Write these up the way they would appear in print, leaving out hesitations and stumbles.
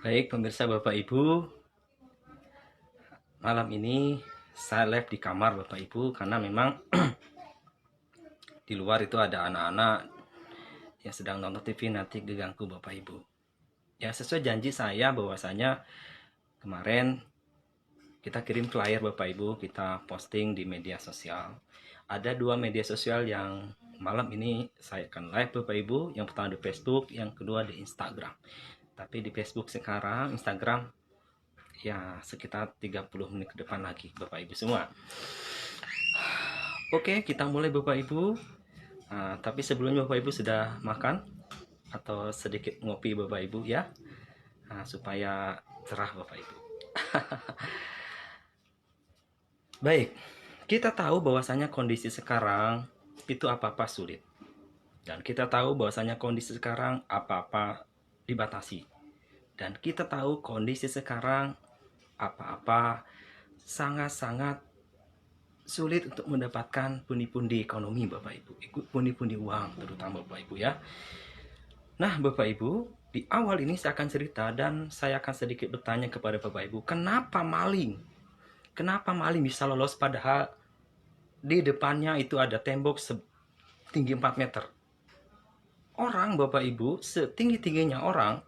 Baik, pemirsa Bapak Ibu, malam ini saya live di kamar Bapak Ibu karena memang di luar itu ada anak-anak yang sedang nonton TV, nanti diganggu Bapak Ibu. Ya, sesuai janji saya bahwasanya kemarin kita kirim flyer Bapak Ibu, kita posting di media sosial. Ada dua media sosial yang malam ini saya akan live Bapak Ibu. Yang pertama di Facebook, yang kedua di Instagram. Tapi di Facebook sekarang, Instagram ya sekitar 30 menit ke depan lagi Bapak Ibu semua. Oke, kita mulai Bapak Ibu. Tapi sebelumnya Bapak Ibu sudah makan atau sedikit ngopi Bapak Ibu ya, supaya cerah Bapak Ibu. Baik, kita tahu bahwasanya kondisi sekarang itu apa-apa sulit. Dan kita tahu bahwasanya kondisi sekarang apa-apa dibatasi. Dan kita tahu kondisi sekarang apa-apa sangat-sangat sulit untuk mendapatkan pundi-pundi ekonomi Bapak Ibu, pundi-pundi uang terutama Bapak Ibu ya. Nah Bapak Ibu, di awal ini saya akan cerita dan saya akan sedikit bertanya kepada Bapak Ibu, kenapa maling? Kenapa maling bisa lolos padahal di depannya itu ada tembok setinggi 4 meter. Orang Bapak Ibu, setinggi-tingginya orang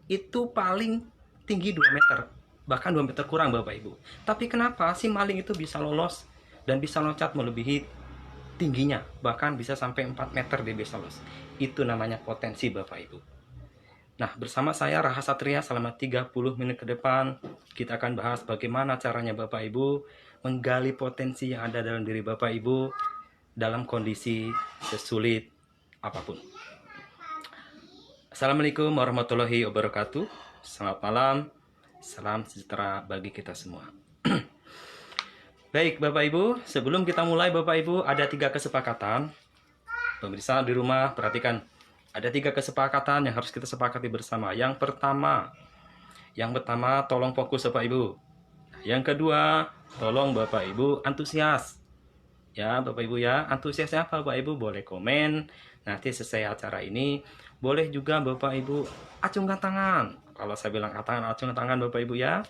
itu paling tinggi 2 meter. Bahkan 2 meter kurang Bapak Ibu. Tapi kenapa si maling itu bisa lolos dan bisa loncat melebihi tingginya, bahkan bisa sampai 4 meter dia bisa lolos. Itu namanya potensi Bapak Ibu. Nah, bersama saya Raha Satria selama 30 menit ke depan, kita akan bahas bagaimana caranya Bapak Ibu menggali potensi yang ada dalam diri Bapak Ibu dalam kondisi sesulit apapun. Assalamualaikum warahmatullahi wabarakatuh. Selamat malam, salam sejahtera bagi kita semua. Baik Bapak Ibu, sebelum kita mulai Bapak Ibu, ada 3 kesepakatan. Pemirsa di rumah perhatikan, ada 3 kesepakatan yang harus kita sepakati bersama. Yang pertama tolong fokus Bapak Ibu. Yang kedua, tolong Bapak Ibu antusias. Ya Bapak Ibu ya, antusiasnya apa Bapak Ibu? Boleh komen, nanti selesai acara ini boleh juga Bapak Ibu acungkan tangan. Kalau saya bilang acungkan tangan Bapak Ibu ya.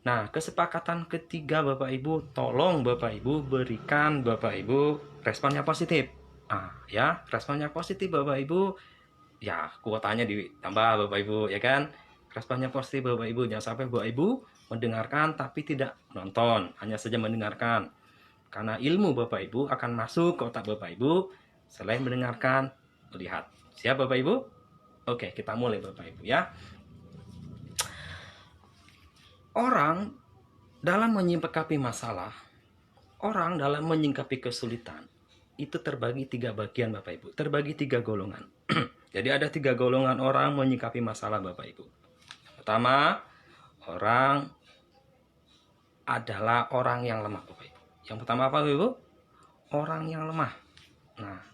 Nah, kesepakatan ketiga Bapak Ibu, tolong Bapak Ibu berikan Bapak Ibu responnya positif. Ya, responnya positif Bapak Ibu. Ya, kuotanya ditambah Bapak Ibu, ya kan? Responnya positif Bapak Ibu. Jangan sampai Bapak Ibu mendengarkan tapi tidak menonton, hanya saja mendengarkan. Karena ilmu Bapak Ibu akan masuk ke otak Bapak Ibu selain mendengarkan, melihat. Siap Bapak Ibu? Oke, kita mulai Bapak Ibu ya. Orang dalam menyikapi masalah, orang dalam menyikapi kesulitan, itu terbagi 3 bagian Bapak Ibu. Terbagi 3 golongan. Jadi ada 3 golongan orang menyikapi masalah Bapak Ibu. Pertama, orang adalah orang yang lemah Bapak Ibu. Yang pertama apa Bapak Ibu? Orang yang lemah. Nah,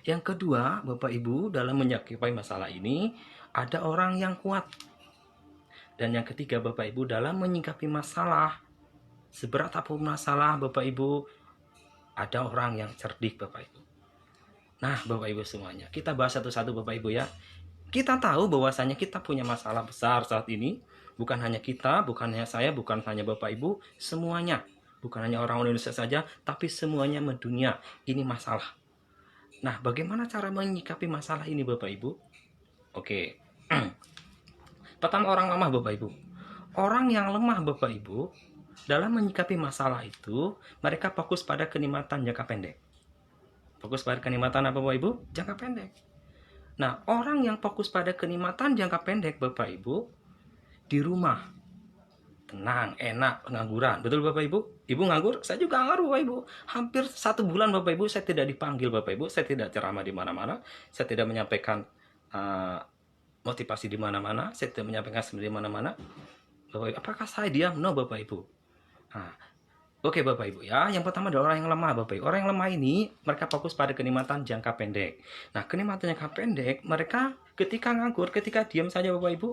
yang kedua Bapak Ibu dalam menyikapi masalah ini ada orang yang kuat. Dan yang ketiga Bapak Ibu dalam menyikapi masalah, seberat apapun masalah Bapak Ibu, ada orang yang cerdik Bapak Ibu. Nah Bapak Ibu semuanya, kita bahas satu-satu Bapak Ibu ya. Kita tahu bahwasanya kita punya masalah besar saat ini. Bukan hanya kita, bukan hanya saya, bukan hanya Bapak Ibu, semuanya. Bukan hanya orang Indonesia saja, tapi semuanya mendunia. Ini masalah. Nah, bagaimana cara menyikapi masalah ini Bapak Ibu? Oke. Pertama, orang lemah Bapak Ibu. Orang yang lemah Bapak Ibu, dalam menyikapi masalah itu, mereka fokus pada kenikmatan jangka pendek. Fokus pada kenikmatan apa Bapak Ibu? Jangka pendek. Nah, orang yang fokus pada kenikmatan jangka pendek Bapak Ibu, di rumah, tenang, enak, pengangguran. Betul Bapak Ibu? Ibu nganggur? Saya juga nganggur Bapak Ibu. Hampir 1 bulan Bapak Ibu, saya tidak dipanggil Bapak Ibu. Saya tidak ceramah di mana-mana. Saya tidak menyampaikan motivasi di mana-mana. Saya tidak menyampaikan sendiri di mana-mana. Bapak Ibu, apakah saya diam? No Bapak Ibu. Oke Bapak Ibu ya, yang pertama adalah orang yang lemah Bapak Ibu. Orang yang lemah ini mereka fokus pada kenikmatan jangka pendek. Nah, kenikmatan jangka pendek mereka ketika nganggur, ketika diam saja Bapak Ibu,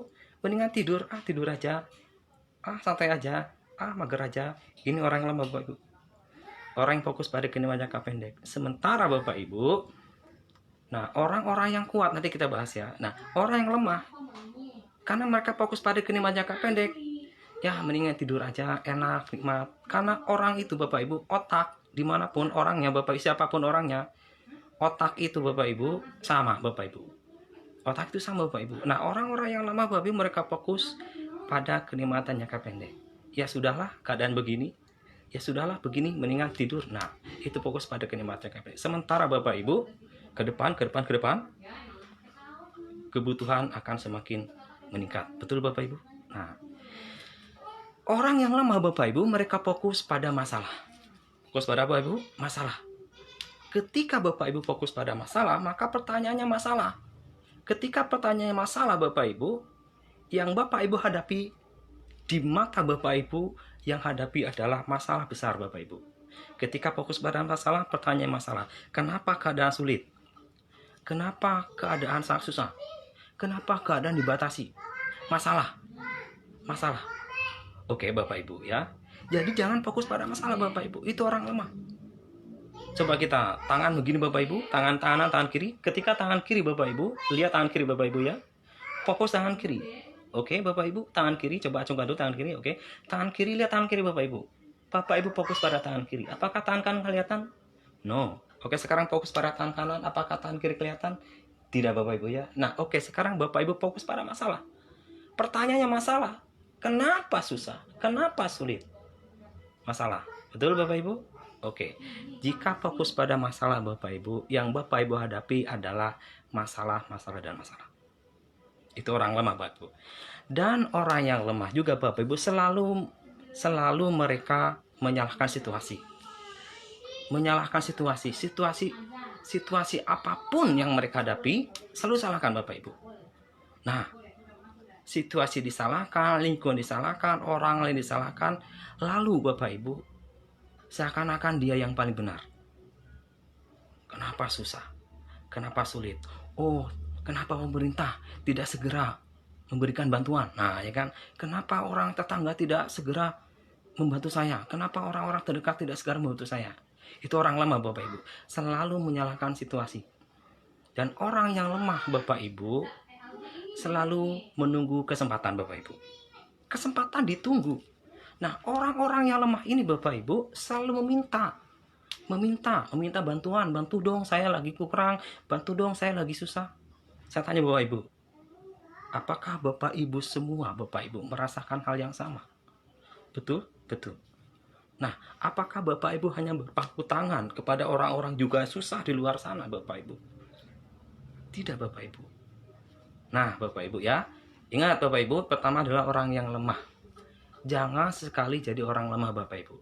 mendingan tidur, tidur aja, santai aja, mager aja. Ini orang yang lemah Bapak Ibu. Orang yang fokus pada kenikmatan jangka pendek. Sementara Bapak Ibu, nah orang-orang yang kuat nanti kita bahas ya. Nah, orang yang lemah Karena mereka fokus pada kenikmatan jangka pendek. Ya mendingan tidur aja, enak, nikmat. Karena orang itu Bapak Ibu, otak dimanapun orangnya Bapak, siapapun orangnya, otak itu Bapak Ibu sama Bapak Ibu. Otak itu sama Bapak Ibu. Nah orang-orang yang lama Bapak Ibu, mereka fokus pada kenikmatan jangka pendek. Ya sudahlah keadaan begini, ya sudahlah begini, mendingan tidur. Nah itu fokus pada kenikmatan jangka pendek. Sementara Bapak Ibu ke depan kebutuhan akan semakin meningkat. Betul Bapak Ibu? Nah, orang yang lemah Bapak Ibu, mereka fokus pada masalah. Fokus pada Bapak Ibu? Masalah. Ketika Bapak Ibu fokus pada masalah, maka pertanyaannya masalah. Ketika pertanyaannya masalah Bapak Ibu, yang Bapak Ibu hadapi, di mata Bapak Ibu yang hadapi adalah masalah besar Bapak Ibu. Ketika fokus pada masalah, pertanyaan masalah. Kenapa keadaan sulit? Kenapa keadaan sangat susah? Kenapa keadaan dibatasi? Masalah. Oke Bapak Ibu ya. Jadi jangan fokus pada masalah Bapak Ibu. Itu orang lemah. Coba kita tangan begini Bapak Ibu, tangan kanan, tangan kiri. Ketika tangan kiri Bapak Ibu, lihat tangan kiri Bapak Ibu ya. Fokus tangan kiri. Oke Bapak Ibu, tangan kiri, coba acungkan dulu tangan kiri. Oke, tangan kiri, lihat tangan kiri Bapak Ibu. Bapak Ibu fokus pada tangan kiri. Apakah tangan kanan kelihatan? No. Oke, sekarang fokus pada tangan kanan. Apakah tangan kiri kelihatan? Tidak Bapak Ibu ya. Nah oke, sekarang Bapak Ibu fokus pada masalah. Pertanyaannya masalah. Kenapa susah? Kenapa sulit? Masalah. Betul Bapak Ibu? Oke. Jika fokus pada masalah Bapak Ibu, yang Bapak Ibu hadapi adalah masalah. Itu orang lemah Bapak Ibu. Dan orang yang lemah juga Bapak Ibu selalu mereka menyalahkan situasi. Situasi apapun yang mereka hadapi selalu salahkan Bapak Ibu. Nah, situasi disalahkan, lingkungan disalahkan, orang lain disalahkan, lalu Bapak Ibu seakan-akan dia yang paling benar. Kenapa susah? Kenapa sulit? Oh, kenapa pemerintah tidak segera memberikan bantuan? Nah, ya kan? Kenapa orang tetangga tidak segera membantu saya? Kenapa orang-orang terdekat tidak segera membantu saya? Itu orang lemah Bapak Ibu. Selalu menyalahkan situasi. Dan orang yang lemah Bapak Ibu selalu menunggu kesempatan Bapak Ibu. Kesempatan ditunggu. Nah, orang-orang yang lemah ini Bapak Ibu selalu meminta bantuan. Bantu dong, saya lagi kurang. Bantu dong, saya lagi susah. Saya tanya Bapak Ibu, apakah Bapak Ibu semua Bapak Ibu merasakan hal yang sama? Betul? Betul. Nah, apakah Bapak Ibu hanya berpangku tangan kepada orang-orang juga susah di luar sana Bapak Ibu? Tidak Bapak Ibu. Nah Bapak Ibu ya, ingat Bapak Ibu, pertama adalah orang yang lemah. Jangan sekali jadi orang lemah Bapak Ibu.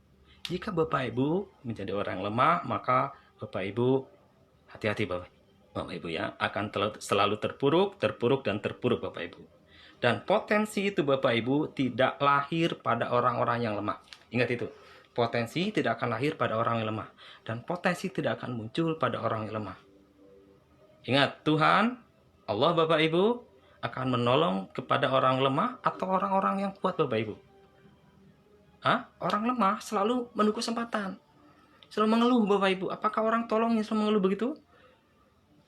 Jika Bapak Ibu menjadi orang lemah, maka Bapak Ibu hati-hati Bapak Ibu ya, akan selalu terpuruk Bapak Ibu. Dan potensi itu Bapak Ibu tidak lahir pada orang-orang yang lemah. Ingat itu, potensi tidak akan lahir pada orang yang lemah, dan potensi tidak akan muncul pada orang yang lemah. Ingat, Tuhan Allah Bapak Ibu akan menolong kepada orang lemah atau orang-orang yang kuat Bapak Ibu. Orang lemah selalu menunggu kesempatan, selalu mengeluh Bapak Ibu. Apakah orang tolongnya selalu mengeluh begitu?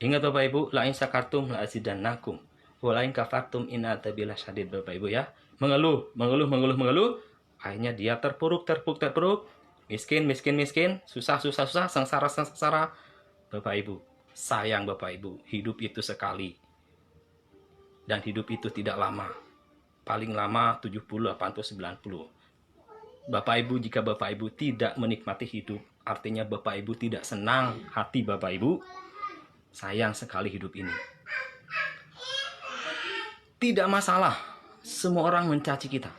Ingat Bapak Ibu, la in syakartum la azidannakum wa la in kafartum inna adzabi lasyadid Bapak Ibu ya. Mengeluh. Akhirnya dia terpuruk. Miskin, susah, sengsara. Bapak Ibu, sayang Bapak Ibu, hidup itu sekali. Dan hidup itu tidak lama. Paling lama 70, 80, 90. Bapak Ibu, jika Bapak Ibu tidak menikmati hidup, artinya Bapak Ibu tidak senang hati Bapak Ibu. Sayang sekali hidup ini. Tidak masalah, semua orang mencaci kita.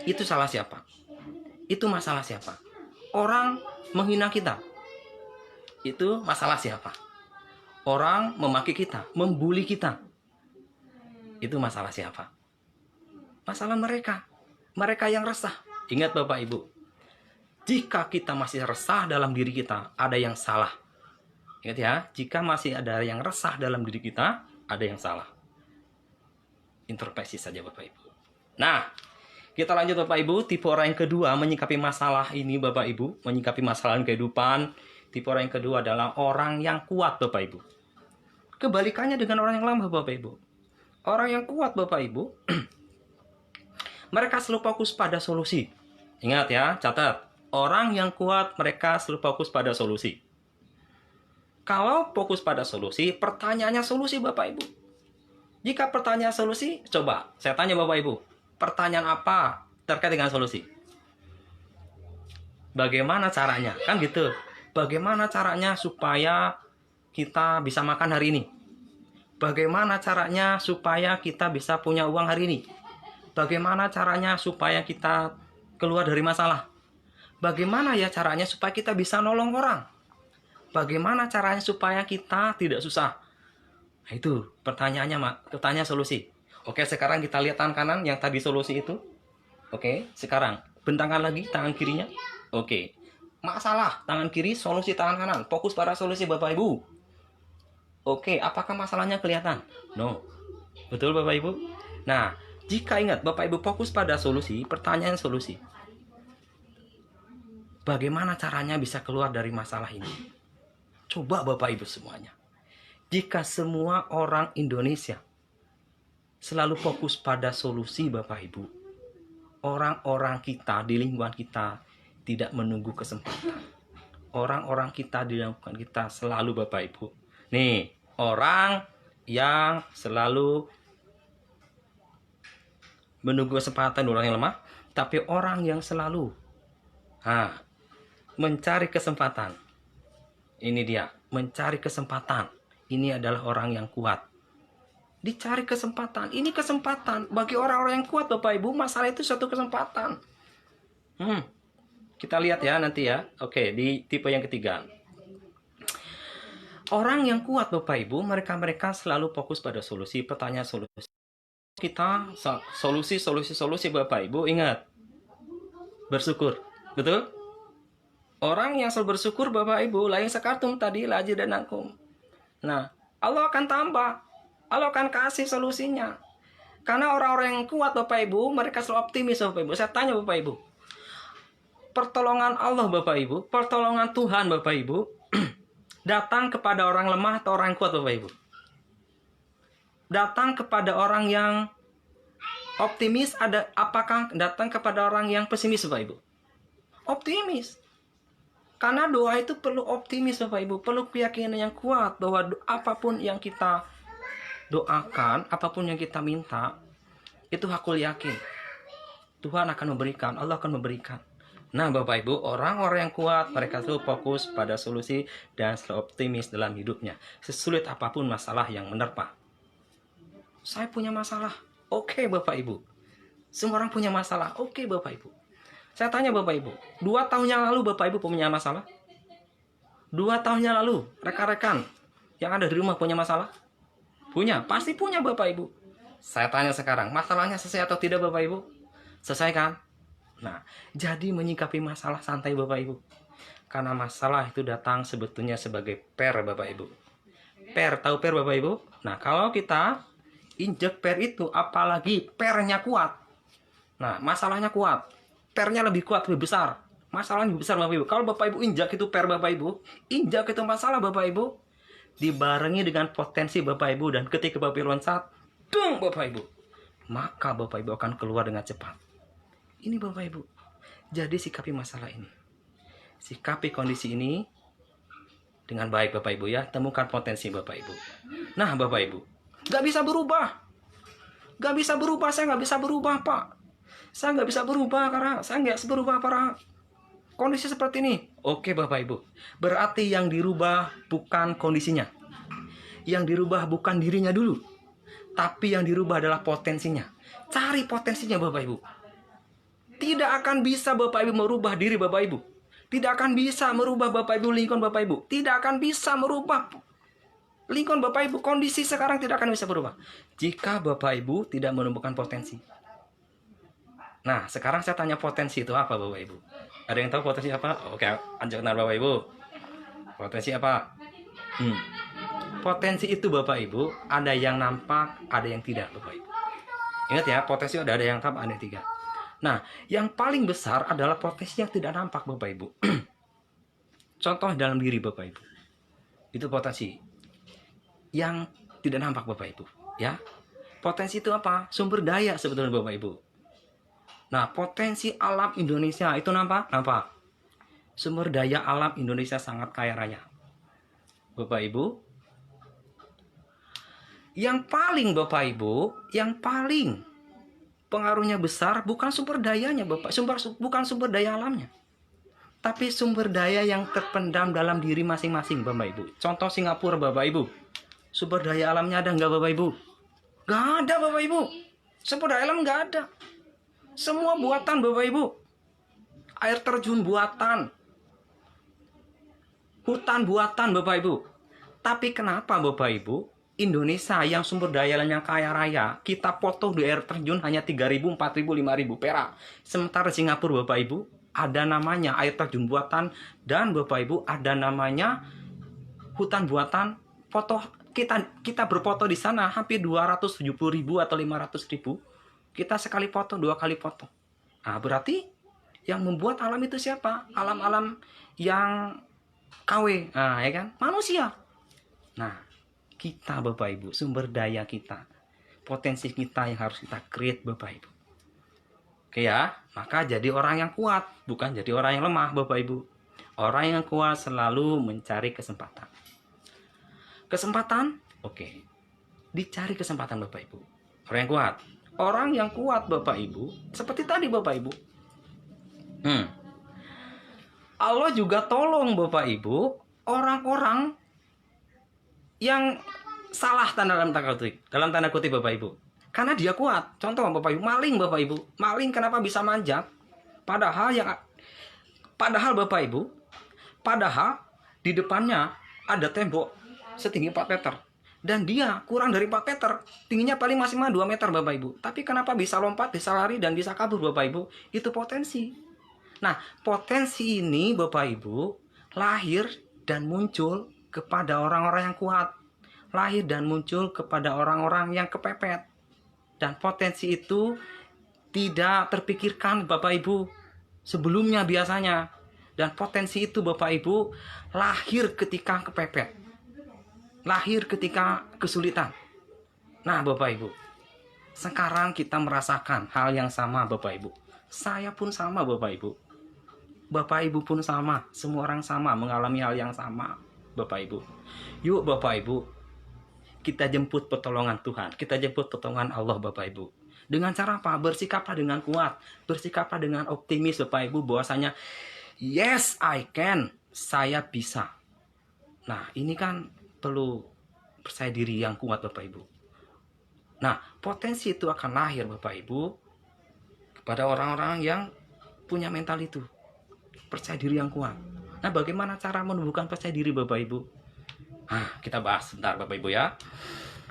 Itu salah siapa? Itu masalah siapa? Orang menghina kita. Itu masalah siapa? Orang memaki kita, membuli kita. Itu masalah siapa? Masalah mereka. Mereka yang resah. Ingat Bapak Ibu, jika kita masih resah dalam diri kita, ada yang salah. Ingat ya, jika masih ada yang resah dalam diri kita, ada yang salah. Introspeksi saja Bapak Ibu. Nah, kita lanjut Bapak Ibu. Tipe orang yang kedua menyikapi masalah ini Bapak Ibu, menyikapi masalah kehidupan. Tipe orang yang kedua adalah orang yang kuat Bapak Ibu. Kebalikannya dengan orang yang lemah Bapak Ibu. Orang yang kuat Bapak Ibu, mereka selalu fokus pada solusi. Ingat ya, catat. Orang yang kuat mereka selalu fokus pada solusi. Kalau fokus pada solusi, pertanyaannya solusi Bapak Ibu. Jika pertanyaan solusi, coba saya tanya Bapak Ibu, pertanyaan apa terkait dengan solusi? Bagaimana caranya? Kan gitu. Bagaimana caranya supaya kita bisa makan hari ini? Bagaimana caranya supaya kita bisa punya uang hari ini? Bagaimana caranya supaya kita keluar dari masalah? Bagaimana ya caranya supaya kita bisa nolong orang? Bagaimana caranya supaya kita tidak susah? Nah, itu pertanyaannya, pertanyaan solusi. Oke, sekarang kita lihat tangan kanan yang tadi solusi itu. Oke, sekarang bentangkan lagi tangan kirinya. Oke, masalah tangan kiri, solusi tangan kanan. Fokus pada solusi Bapak Ibu. Oke, apakah masalahnya kelihatan? No. Betul Bapak Ibu? Nah, jika ingat Bapak Ibu fokus pada solusi, pertanyaan solusi. Bagaimana caranya bisa keluar dari masalah ini? Coba Bapak Ibu semuanya. Jika semua orang Indonesia selalu fokus pada solusi Bapak Ibu, orang-orang kita di lingkungan kita tidak menunggu kesempatan. Orang-orang kita di lingkungan kita selalu Bapak Ibu. Nih, orang yang selalu menunggu kesempatan, orang yang lemah, tapi orang yang selalu mencari kesempatan. Ini dia, mencari kesempatan. Ini adalah orang yang kuat. Dicari kesempatan. Ini kesempatan bagi orang-orang yang kuat Bapak Ibu. Masalah itu suatu kesempatan. Kita lihat ya nanti ya. Oke, di tipe yang ketiga. Orang yang kuat Bapak Ibu, mereka selalu fokus pada solusi, pertanyaan solusi. Kita solusi Bapak Ibu, ingat. Bersyukur. Betul? Orang yang selalu bersyukur Bapak Ibu, lain sekartum tadi laji dan akum. Nah, Allah akan tambah. Allah akan kasih solusinya. Karena orang-orang yang kuat Bapak Ibu, mereka selalu optimis Bapak Ibu. Saya tanya Bapak Ibu, pertolongan Allah Bapak Ibu, pertolongan Tuhan Bapak Ibu, datang kepada orang lemah atau orang kuat Bapak Ibu? Datang kepada orang yang optimis, apakah datang kepada orang yang pesimis Bapak Ibu? Optimis. Karena doa itu perlu optimis Bapak Ibu, perlu keyakinan yang kuat bahwa apapun yang kita doakan, apapun yang kita minta, itu hakul yakin Tuhan akan memberikan, Allah akan memberikan. Nah Bapak Ibu, orang-orang yang kuat, mereka selalu fokus pada solusi dan selalu optimis dalam hidupnya. Sesulit apapun masalah yang menerpa. Saya punya masalah. Oke Bapak Ibu. Semua orang punya masalah. Oke Bapak Ibu. Saya tanya Bapak Ibu, 2 tahun yang lalu Bapak Ibu punya masalah? 2 tahun yang lalu, rekan-rekan yang ada di rumah punya masalah? Punya, pasti punya Bapak Ibu. Saya tanya sekarang, masalahnya selesai atau tidak Bapak Ibu? Selesai kan? Nah, jadi menyikapi masalah santai Bapak Ibu. Karena masalah itu datang sebetulnya sebagai per Bapak Ibu. Per, tahu per Bapak Ibu? Nah, kalau kita injek per itu, apalagi pernya kuat. Nah, masalahnya kuat. Pernya lebih kuat, lebih besar. Masalahnya lebih besar Bapak Ibu. Kalau Bapak Ibu injak itu per Bapak Ibu, injak itu masalah Bapak Ibu, dibarengi dengan potensi Bapak Ibu, dan ketika Bapak Ibu loncat, dung Bapak Ibu, maka Bapak Ibu akan keluar dengan cepat. Ini Bapak Ibu. Jadi sikapi masalah ini. Sikapi kondisi ini dengan baik Bapak Ibu ya. Temukan potensi Bapak Ibu. Nah Bapak Ibu, gak bisa berubah. Gak bisa berubah, saya gak bisa berubah Pak. Saya gak bisa berubah karena saya gak bisa berubah para kondisi seperti ini. Oke Bapak Ibu. Berarti yang dirubah bukan kondisinya. Yang dirubah bukan dirinya dulu. Tapi yang dirubah adalah potensinya. Cari potensinya Bapak Ibu. Tidak akan bisa Bapak Ibu merubah diri Bapak Ibu. Tidak akan bisa merubah Bapak Ibu lingkungan Bapak Ibu. Tidak akan bisa merubah lingkungan Bapak Ibu. Kondisi sekarang tidak akan bisa berubah jika Bapak Ibu tidak menemukan potensi. Nah, sekarang saya tanya potensi itu apa Bapak Ibu? Ada yang tahu potensi apa? Oke, anjurkan Bapak Ibu. Potensi apa? Potensi itu Bapak Ibu, ada yang nampak, ada yang tidak Bapak Ibu. Ingat ya, potensi ada yang nampak, ada yang tidak. Nah, yang paling besar adalah potensi yang tidak nampak Bapak Ibu. Contoh dalam diri Bapak Ibu. Itu potensi yang tidak nampak Bapak Ibu, ya. Potensi itu apa? Sumber daya sebetulnya Bapak Ibu. Nah, potensi alam Indonesia itu apa? Sumber daya alam Indonesia sangat kaya raya. Bapak Ibu, yang paling Bapak Ibu, yang paling pengaruhnya besar bukan sumber dayanya Bapak, bukan sumber daya alamnya. Tapi sumber daya yang terpendam dalam diri masing-masing Bapak Ibu. Contoh Singapura Bapak Ibu. Sumber daya alamnya ada nggak Bapak Ibu? Nggak ada Bapak Ibu. Sumber daya alam nggak ada. Semua buatan Bapak Ibu. Air terjun buatan. Hutan buatan Bapak Ibu. Tapi kenapa Bapak Ibu? Indonesia yang sumber daya alamnya kaya raya, kita foto di air terjun hanya 3.000, 4.000, 5.000 perak. Sementara Singapura Bapak Ibu, ada namanya air terjun buatan, dan Bapak Ibu ada namanya hutan buatan. Foto kita berfoto di sana hampir 270.000 atau 500.000. Kita sekali foto, 2 kali foto. Nah, berarti yang membuat alam itu siapa? Alam-alam yang KW, nah, ya kan? Manusia. Nah, kita Bapak Ibu, sumber daya kita, potensi kita yang harus kita create Bapak Ibu. Oke ya, maka jadi orang yang kuat, bukan jadi orang yang lemah Bapak Ibu. Orang yang kuat selalu mencari kesempatan. Kesempatan, oke. Dicari kesempatan Bapak Ibu. Orang yang kuat. Orang yang kuat Bapak Ibu, seperti tadi Bapak Ibu. Allah juga tolong Bapak Ibu, orang-orang yang salah dalam tanda kutip Bapak Ibu. Karena dia kuat. Contoh Bapak Ibu, maling Bapak Ibu. Maling kenapa bisa manjat? Padahal Bapak Ibu, padahal di depannya ada tembok setinggi 4 meter. Dan dia kurang dari 4 meter. Tingginya paling maksimal 2 meter Bapak Ibu. Tapi kenapa bisa lompat, bisa lari, dan bisa kabur Bapak Ibu? Itu potensi. Nah, potensi ini Bapak Ibu lahir dan muncul kepada orang-orang yang kuat. Lahir dan muncul kepada orang-orang yang kepepet. Dan potensi itu tidak terpikirkan Bapak Ibu sebelumnya biasanya. Dan potensi itu Bapak Ibu lahir ketika kepepet. Lahir ketika kesulitan. Nah Bapak Ibu, sekarang kita merasakan hal yang sama Bapak Ibu. Saya pun sama Bapak Ibu. Bapak Ibu pun sama. Semua orang sama mengalami hal yang sama Bapak Ibu. Yuk Bapak Ibu, kita jemput pertolongan Tuhan. Kita jemput pertolongan Allah Bapak Ibu. Dengan cara apa? Bersikaplah dengan kuat. Bersikaplah dengan optimis Bapak Ibu. Bahwasanya yes I can. Saya bisa. Nah ini kan perlu percaya diri yang kuat Bapak Ibu. Nah potensi itu akan lahir Bapak Ibu kepada orang-orang yang punya mental itu. Percaya diri yang kuat. Nah bagaimana cara menumbuhkan percaya diri Bapak Ibu? Nah kita bahas sebentar Bapak Ibu ya.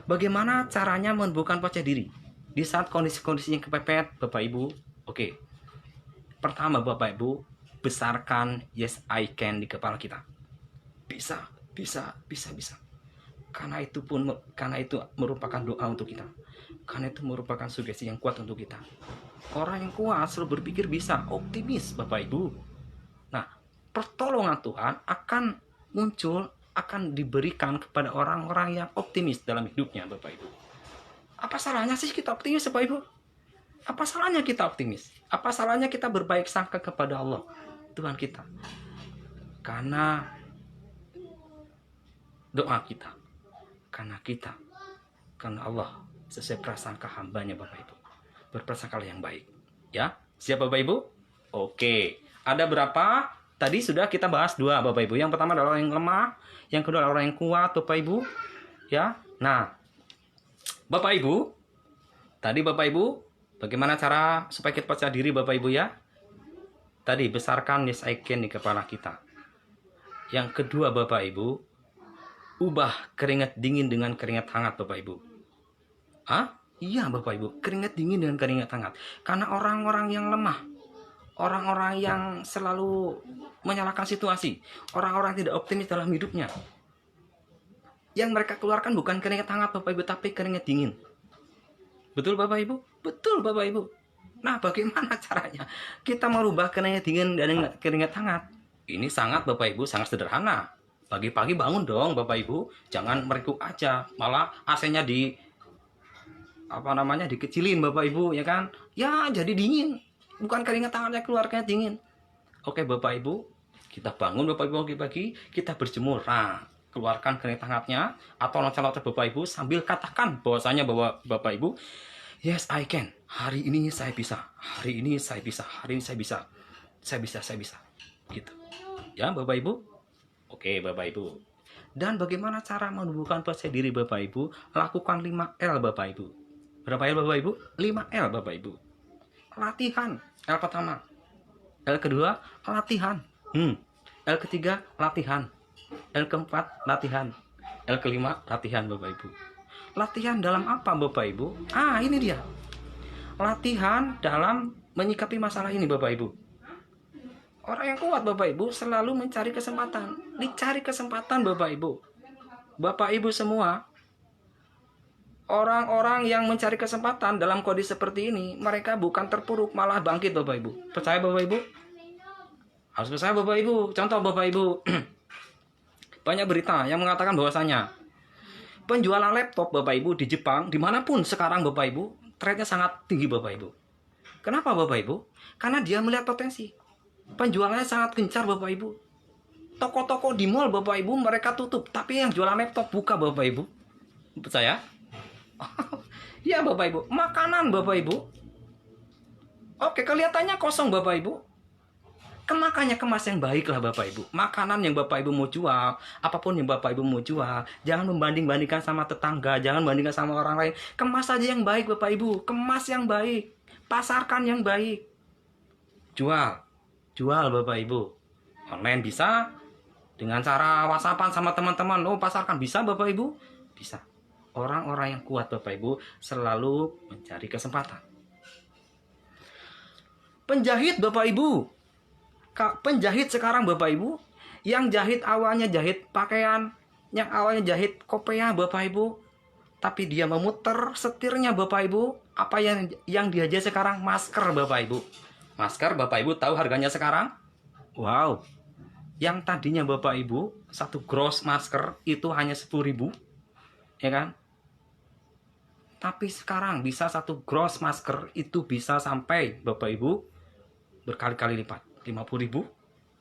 Bagaimana caranya menumbuhkan percaya diri di saat kondisi-kondisi yang kepepet Bapak Ibu? Oke. Pertama Bapak Ibu, besarkan yes I can di kepala kita. Bisa. Karena itu merupakan doa untuk kita. Karena itu merupakan sugesti yang kuat untuk kita. Orang yang kuat selalu berpikir bisa, optimis Bapak Ibu. Nah, pertolongan Tuhan akan muncul, akan diberikan kepada orang-orang yang optimis dalam hidupnya Bapak Ibu. Apa salahnya sih kita optimis Bapak Ibu? Apa salahnya kita optimis? Apa salahnya kita berbaik sangka kepada Allah Tuhan kita? Karena doa kita, karena Allah sesuai prasangka hambanya Bapak Ibu, berprasangka yang baik ya. Siap Bapak Ibu? Oke, ada berapa? Tadi sudah kita bahas 2 Bapak Ibu. Yang pertama adalah orang yang lemah, yang kedua adalah orang yang kuat Bapak Ibu ya. Nah Bapak Ibu, tadi Bapak Ibu, bagaimana cara supaya kita percaya diri Bapak Ibu ya? Tadi besarkan yes I can di kepala kita. Yang kedua Bapak Ibu, ubah keringat dingin dengan keringat hangat Bapak Ibu. Iya Bapak Ibu, keringat dingin dengan keringat hangat. Karena orang-orang yang lemah, orang-orang yang selalu menyalahkan situasi, orang-orang tidak optimis dalam hidupnya, yang mereka keluarkan bukan keringat hangat Bapak Ibu, tapi keringat dingin. Betul Bapak Ibu? Betul Bapak Ibu. Nah bagaimana caranya kita merubah keringat dingin dan keringat hangat? Ini sangat Bapak Ibu, sangat sederhana. Pagi-pagi bangun dong Bapak Ibu, jangan merekuk aja, malah AC-nya apa namanya, dikecilin Bapak Ibu, ya kan? Ya jadi dingin, bukan keringat tangannya keluar, kayak dingin. Oke Bapak Ibu, kita bangun Bapak Ibu pagi-pagi, kita berjemur. Nah, keluarkan keringat tangannya atau loncat-loncat Bapak Ibu sambil katakan bahwasanya bahwa Bapak Ibu, yes I can, hari ini saya bisa, hari ini saya bisa, hari ini saya bisa, saya bisa, gitu. Ya Bapak Ibu. Oke Bapak Ibu. Dan bagaimana cara menumbuhkan percaya diri Bapak Ibu? Lakukan 5L Bapak Ibu. Berapa L Bapak Ibu? 5L Bapak Ibu. Latihan. L pertama. L kedua, latihan. L ketiga, latihan. L keempat, latihan. L kelima, latihan Bapak Ibu. Latihan dalam apa Bapak Ibu? Ini dia. Latihan dalam menyikapi masalah ini Bapak Ibu. Orang yang kuat Bapak Ibu selalu mencari kesempatan. Dicari kesempatan Bapak Ibu. Bapak Ibu semua, orang-orang yang mencari kesempatan dalam kondisi seperti ini, mereka bukan terpuruk, malah bangkit Bapak Ibu. Percaya Bapak Ibu? Harus percaya Bapak Ibu. Contoh Bapak Ibu, banyak berita yang mengatakan bahwasanya penjualan laptop Bapak Ibu di Jepang, dimanapun sekarang Bapak Ibu, trade-nya sangat tinggi Bapak Ibu. Kenapa Bapak Ibu? Karena dia melihat potensi. Penjualannya sangat gencar Bapak Ibu. Toko-toko di mall Bapak Ibu mereka tutup, tapi yang jualan laptop buka Bapak Ibu. Percaya? Ya Bapak Ibu. Makanan Bapak Ibu, oke, kelihatannya kosong Bapak Ibu. Makanya kemas yang baik lah Bapak Ibu. Makanan yang Bapak Ibu mau jual, apapun yang Bapak Ibu mau jual, jangan membanding-bandingkan sama tetangga, jangan bandingkan sama orang lain. Kemas saja yang baik Bapak Ibu. Kemas yang baik, pasarkan yang baik. Jual Bapak Ibu. Online bisa, dengan cara WhatsAppan sama teman-teman, pasarkan bisa Bapak Ibu. Bisa. Orang-orang yang kuat Bapak Ibu selalu mencari kesempatan. Penjahit Bapak Ibu, penjahit sekarang Bapak Ibu, yang jahit awalnya jahit pakaian, yang awalnya jahit kopiah Bapak Ibu, tapi dia memutar setirnya Bapak Ibu. Apa yang dia jahit sekarang? Masker Bapak Ibu. Masker Bapak Ibu tahu harganya sekarang? Wow. Yang tadinya Bapak Ibu satu gross masker itu hanya 10.000, ya kan? Tapi sekarang bisa satu gross masker itu bisa sampai Bapak Ibu berkali-kali lipat. 50.000,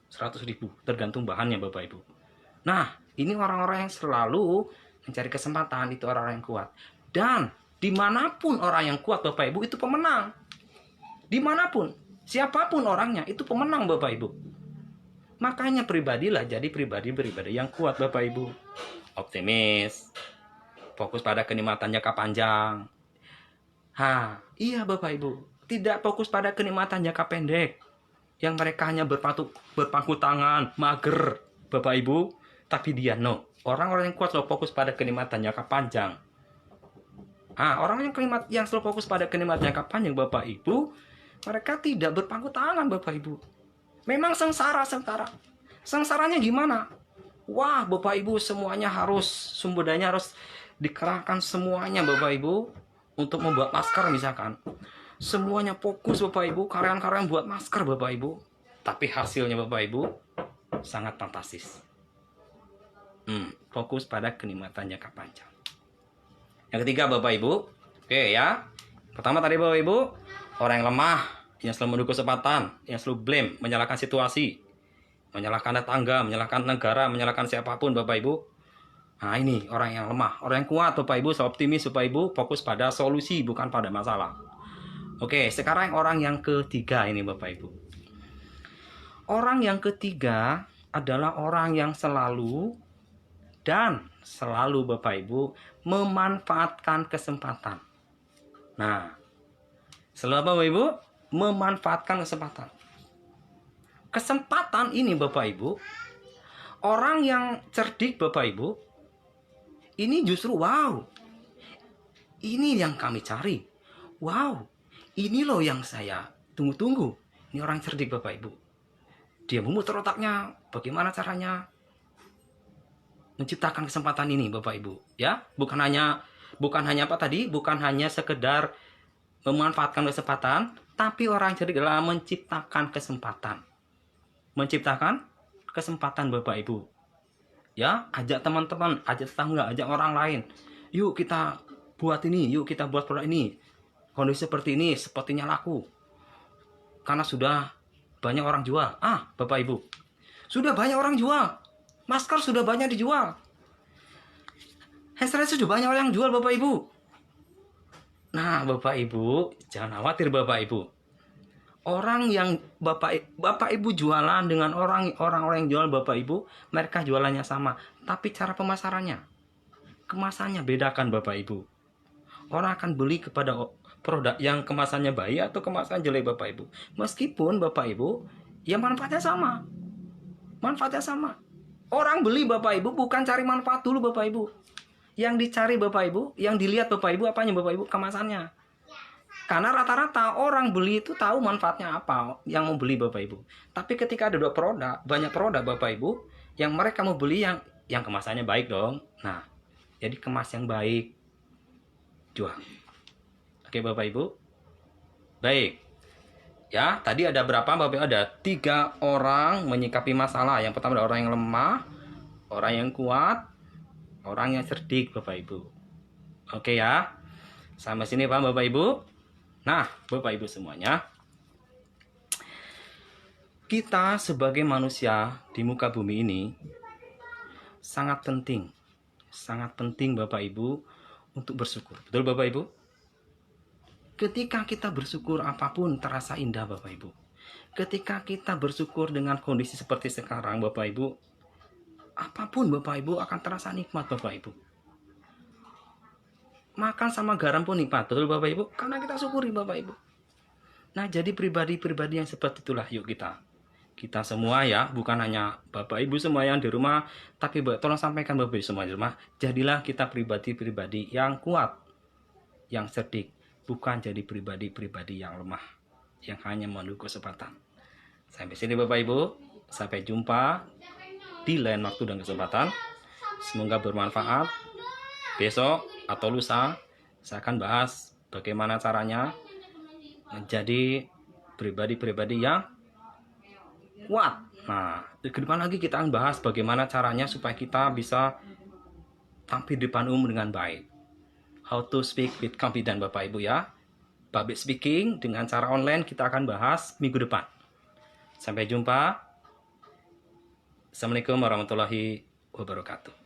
100.000, tergantung bahannya Bapak Ibu. Nah, ini orang-orang yang selalu mencari kesempatan, itu orang-orang yang kuat. Dan dimanapun orang yang kuat Bapak Ibu itu pemenang. Dimanapun, siapapun orangnya itu pemenang Bapak Ibu. Makanya pribadilah jadi pribadi yang kuat Bapak Ibu. Optimis, fokus pada kenikmatan jangka panjang. Iya Bapak Ibu, tidak fokus pada kenikmatan jangka pendek. Yang mereka hanya berpangku tangan, mager Bapak Ibu, tapi dia no. Orang-orang yang kuat selalu fokus pada kenikmatan jangka panjang. Orang yang selalu fokus pada kenikmatan jangka panjang Bapak Ibu, mereka tidak berpangku tangan Bapak Ibu. Memang sengsara. Sengsaranya gimana? Wah Bapak Ibu, semuanya harus, sumber dayanya harus dikerahkan semuanya Bapak Ibu untuk membuat masker misalkan. Semuanya fokus Bapak Ibu, karyawan-karyawan buat masker Bapak Ibu. Tapi hasilnya Bapak Ibu sangat fantastis. Fokus pada kenikmatan jangka panjang. Yang ketiga Bapak Ibu, oke ya. Pertama tadi Bapak Ibu, orang yang lemah, yang selalu menunggu kesempatan, yang selalu blame, menyalahkan situasi, menyalahkan tetangga, menyalahkan negara, menyalahkan siapapun Bapak Ibu. Ini orang yang lemah. Orang yang kuat Bapak Ibu, selalu optimis Bapak Ibu, fokus pada solusi bukan pada masalah. Oke, sekarang orang yang ketiga ini Bapak Ibu. Orang yang ketiga adalah orang yang selalu Bapak Ibu memanfaatkan kesempatan. Selalu apa Bapak Ibu? Memanfaatkan kesempatan. Kesempatan ini Bapak Ibu, orang yang cerdik Bapak Ibu, ini justru wow. Ini yang kami cari. Wow. Ini loh yang saya tunggu-tunggu. Ini orang cerdik Bapak Ibu. Dia memutar otaknya, bagaimana caranya menciptakan kesempatan ini Bapak Ibu. Ya, bukan hanya apa tadi? Bukan hanya sekedar memanfaatkan kesempatan, tapi orang cerdik adalah menciptakan kesempatan. Menciptakan kesempatan Bapak Ibu. Ya, ajak teman-teman, ajak tetangga, ajak orang lain. Yuk kita buat ini, yuk kita buat produk ini. Kondisi seperti ini, sepertinya laku. Karena sudah banyak orang jual. Bapak Ibu, sudah banyak orang jual. Masker sudah banyak dijual. Hand sanitizer sudah banyak orang jual, Bapak Ibu. Nah, Bapak Ibu, jangan khawatir Bapak Ibu. Orang yang Bapak Ibu jualan dengan orang-orang yang jual Bapak Ibu, mereka jualannya sama, tapi cara pemasarannya, kemasannya bedakan Bapak Ibu. Orang akan beli kepada produk yang kemasannya baik atau kemasan jelek Bapak Ibu. Meskipun Bapak Ibu, ya manfaatnya sama. Manfaatnya sama. Orang beli Bapak Ibu bukan cari manfaat dulu Bapak Ibu. Yang dicari Bapak Ibu, yang dilihat Bapak Ibu, apanya Bapak Ibu? Kemasannya. Karena rata-rata orang beli itu tahu manfaatnya apa yang mau beli Bapak Ibu. Tapi ketika ada dua produk, banyak produk Bapak Ibu, yang mereka mau beli yang kemasannya baik dong. Nah, jadi kemas yang baik, jual. Oke Bapak Ibu. Baik. Ya, tadi ada berapa Bapak Ibu? Ada 3 orang menyikapi masalah. Yang pertama ada orang yang lemah, orang yang kuat, orang yang cerdik Bapak Ibu. Oke ya. Sampai sini paham Bapak Ibu? Nah, Bapak Ibu semuanya, kita sebagai manusia di muka bumi ini sangat penting Bapak Ibu untuk bersyukur. Betul Bapak Ibu? Ketika kita bersyukur, apapun terasa indah Bapak Ibu. Ketika kita bersyukur dengan kondisi seperti sekarang Bapak Ibu, apapun Bapak Ibu akan terasa nikmat Bapak Ibu. Makan sama garam pun nikmat, betul Bapak Ibu? Karena kita syukuri Bapak Ibu. Nah, jadi pribadi-pribadi yang seperti itulah yuk kita semua ya, bukan hanya Bapak Ibu semua yang di rumah, tapi tolong sampaikan Bapak Ibu semua di rumah, jadilah kita pribadi-pribadi yang kuat, yang cerdik, bukan jadi pribadi-pribadi yang lemah, yang hanya menunggu kesempatan. Sampai sini Bapak Ibu, sampai jumpa di lain waktu dan kesempatan. Semoga bermanfaat. Besok atau lusa saya akan bahas bagaimana caranya menjadi pribadi-pribadi yang kuat. Nah, ke depan lagi kita akan bahas bagaimana caranya supaya kita bisa tampil di depan umum dengan baik. How to speak with confidence Bapak Ibu ya. Public speaking dengan cara online kita akan bahas minggu depan. Sampai jumpa. Assalamualaikum warahmatullahi wabarakatuh.